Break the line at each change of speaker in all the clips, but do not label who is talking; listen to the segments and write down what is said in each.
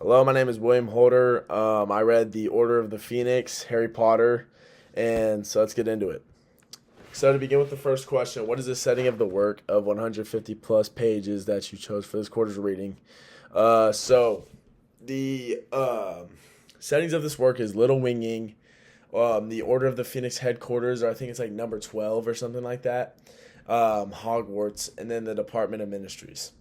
Hello, my name is William Holder. I read The Order of the Phoenix, Harry Potter, and so let's get into it. So to begin with the first question, what is the setting of the work of 150 plus pages that you chose for this quarter's reading? So the settings of this work is Little Winging, the Order of the Phoenix headquarters, or I think it's like number 12 or something like that, Hogwarts, and then the Department of Ministries.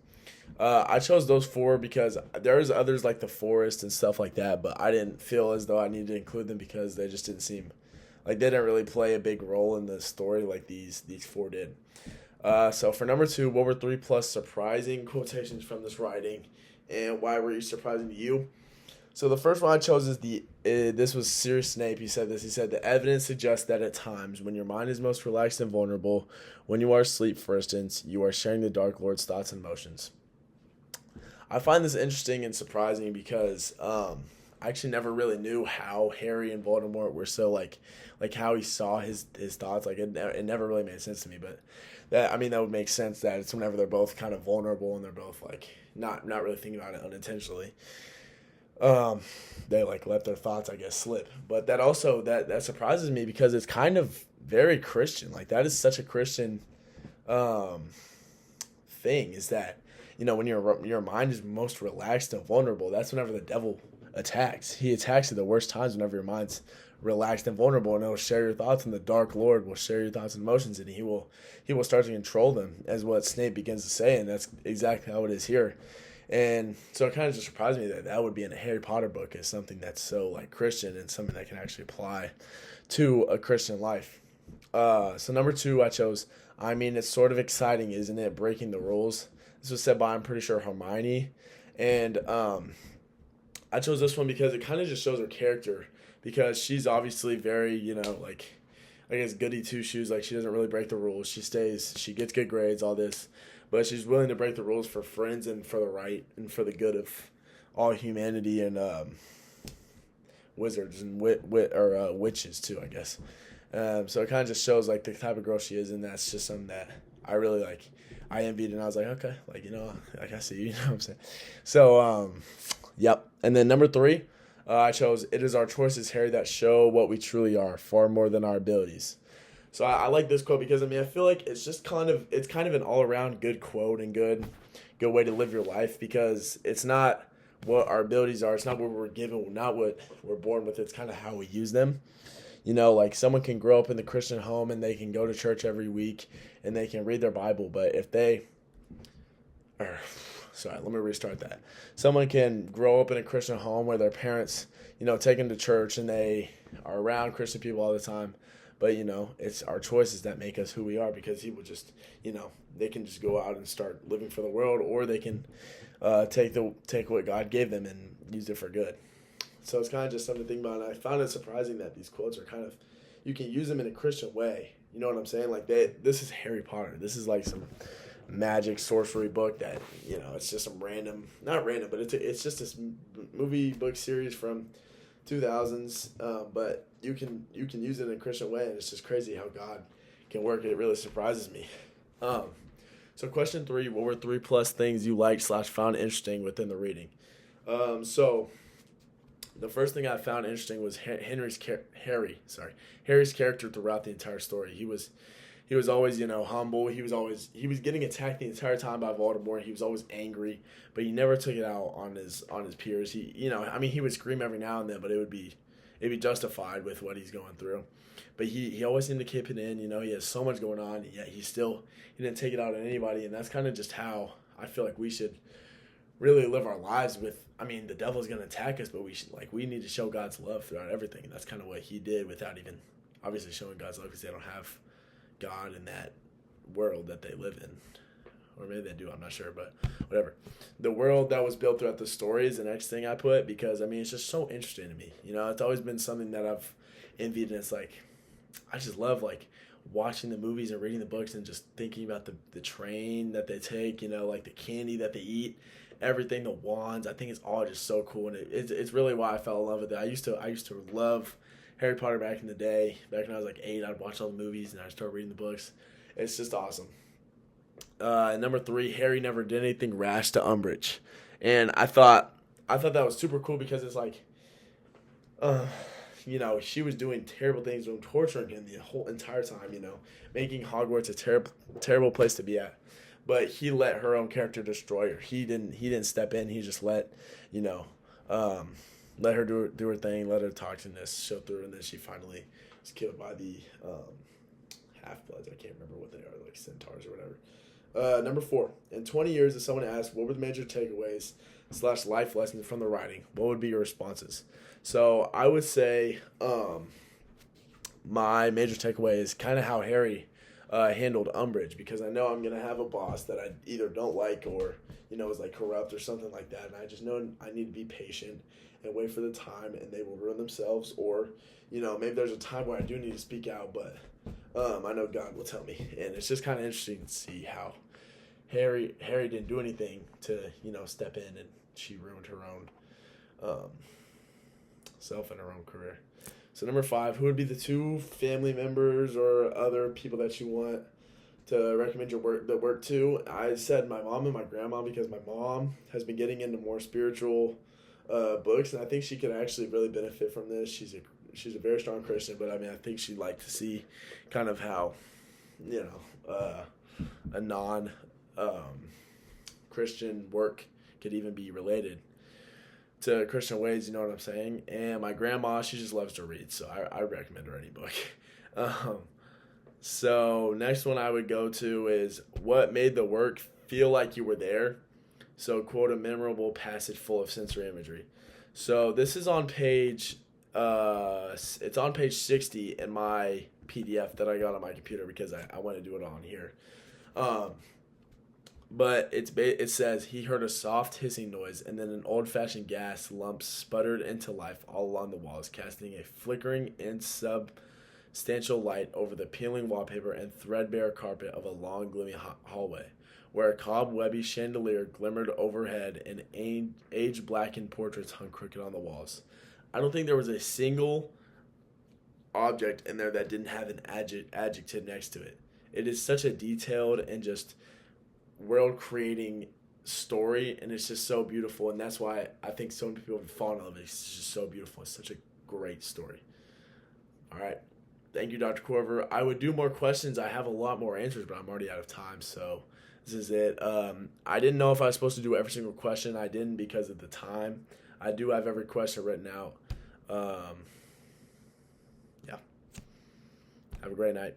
I chose those four because there's others like the forest and stuff like that, but I didn't feel as though I needed to include them because they just didn't seem like they didn't really play a big role in the story like these four did. So for number two, what were three plus surprising quotations from this writing, and why were each surprising to you? So the first one I chose is this was Sirius Snape. He said this. He said the evidence suggests that at times when your mind is most relaxed and vulnerable, when you are asleep, for instance, you are sharing the Dark Lord's thoughts and emotions. I find this interesting and surprising because I actually never really knew how Harry and Voldemort were so like how he saw his thoughts. Like it never really made sense to me. But that would make sense that it's whenever they're both kind of vulnerable and they're both like not really thinking about it unintentionally. Um, they like let their thoughts, I guess, slip. But that also that surprises me because it's kind of very Christian. Like that is such a Christian um, thing. Is that when your mind is most relaxed and vulnerable, that's whenever the devil attacks. He attacks at the worst times whenever your mind's relaxed and vulnerable, and it'll share your thoughts, and the Dark Lord will share your thoughts and emotions, and he will start to control them, as what Snape begins to say, and that's exactly how it is here. And so it kind of just surprised me that that would be in a Harry Potter book as something that's so like Christian and something that can actually apply to a Christian life. So number two, I chose. I mean, it's sort of exciting, isn't it? Breaking the rules. This was said by, I'm pretty sure, Hermione, and I chose this one because it kind of just shows her character because she's obviously very, like I guess goody two shoes. Like she doesn't really break the rules. She stays. She gets good grades. All this, but she's willing to break the rules for friends and for the right and for the good of all humanity and wizards and witches too, I guess. So it kind of just shows like the type of girl she is, and that's just something that I really like. I envied, and I was like, okay, like like I see you, you know what I'm saying. So yep. And then number three, I chose it is our choices, Harry, that show what we truly are, far more than our abilities. So I like this quote because I feel like it's kind of an all around good quote and good way to live your life because it's not what our abilities are, it's not what we're given, not what we're born with. It's kind of how we use them. Like someone can grow up in the Christian home and they can go to church every week and they can read their Bible, but if they or sorry, let me restart that. Someone can grow up in a Christian home where their parents, take them to church and they are around Christian people all the time. But, it's our choices that make us who we are because he will just, they can just go out and start living for the world, or they can take what God gave them and use it for good. So it's kind of just something to think about. And I found it surprising that these quotes are kind of, you can use them in a Christian way. You know what I'm saying? Like this is Harry Potter. This is like some magic sorcery book that it's just some random, not random, but it's just this movie book series from 2000s. But you can use it in a Christian way, and it's just crazy how God can work. It really surprises me. So question three: what were three plus things you liked / found interesting within the reading? So the first thing I found interesting was Harry's character throughout the entire story. He was always, humble. He was getting attacked the entire time by Voldemort. He was always angry, but he never took it out on his peers. He would scream every now and then, but it'd be justified with what he's going through. But he always seemed to keep it in. He has so much going on, yet he didn't take it out on anybody, and that's kind of just how I feel like we should really live our lives with. The devil's going to attack us, but we need to show God's love throughout everything, and that's kind of what he did without even obviously showing God's love because they don't have God in that world that they live in. Or maybe they do, I'm not sure, but whatever. The world that was built throughout the story is the next thing I put because, it's just so interesting to me. It's always been something that I've envied, and it's like, I just love, watching the movies and reading the books and just thinking about the train that they take, like the candy that they eat, everything, the wands. I think it's all just so cool, and it's really why I fell in love with it. I used to love Harry Potter back in the day. Back when I was like 8, I'd watch all the movies and I'd start reading the books. It's just awesome. And number three, Harry never did anything rash to Umbridge. And I thought I thought that was super cool because it's like, uh, she was doing terrible things to him, torturing him the whole entire time, making Hogwarts a terrible, terrible place to be at. But he let her own character destroy her. He didn't step in. He just you know, let her do her thing, let her toxicness show through, and then she finally was killed by the half-bloods. I can't remember what they are, like centaurs or whatever. Number 4. In 20 years, if someone asked, what were the major takeaways / life lessons from the writing, what would be your responses? So I would say my major takeaway is kind of how Harry handled Umbridge, because I know I'm going to have a boss that I either don't like or, is like corrupt or something like that. And I just know I need to be patient and wait for the time, and they will ruin themselves. Or, maybe there's a time where I do need to speak out, but I know God will tell me. And it's just kind of interesting to see how Harry didn't do anything to, step in, and she ruined her own self and her own career. So number 5, who would be the 2 family members or other people that you want to recommend the work to? I said my mom and my grandma, because my mom has been getting into more spiritual books, and I think she could actually really benefit from this. She's a very strong Christian, but I mean, I think she'd like to see kind of how, a non Christian work could even be related to Christian ways, you know what I'm saying? And my grandma, she just loves to read, so I recommend her any book. So next one I would go to is, what made the work feel like you were there? So quote a memorable passage full of sensory imagery. So this is on page, it's on page 60 in my PDF that I got on my computer, because I want to do it on here. But it says, he heard a soft hissing noise, and then an old-fashioned gas lump sputtered into life all along the walls, casting a flickering insubstantial light over the peeling wallpaper and threadbare carpet of a long, gloomy hallway, where a cobwebby chandelier glimmered overhead and age-blackened portraits hung crooked on the walls. I don't think there was a single object in there that didn't have an adjective next to it. It is such a detailed and just world-creating story, and it's just so beautiful, and that's why I think so many people have fallen in love with it. It's just so beautiful. It's such a great story. All right. Thank you, Dr. Korver. I would do more questions. I have a lot more answers, but I'm already out of time, so this is it. I didn't know if I was supposed to do every single question. I didn't because of the time. I do have every question written out. Yeah. Have a great night.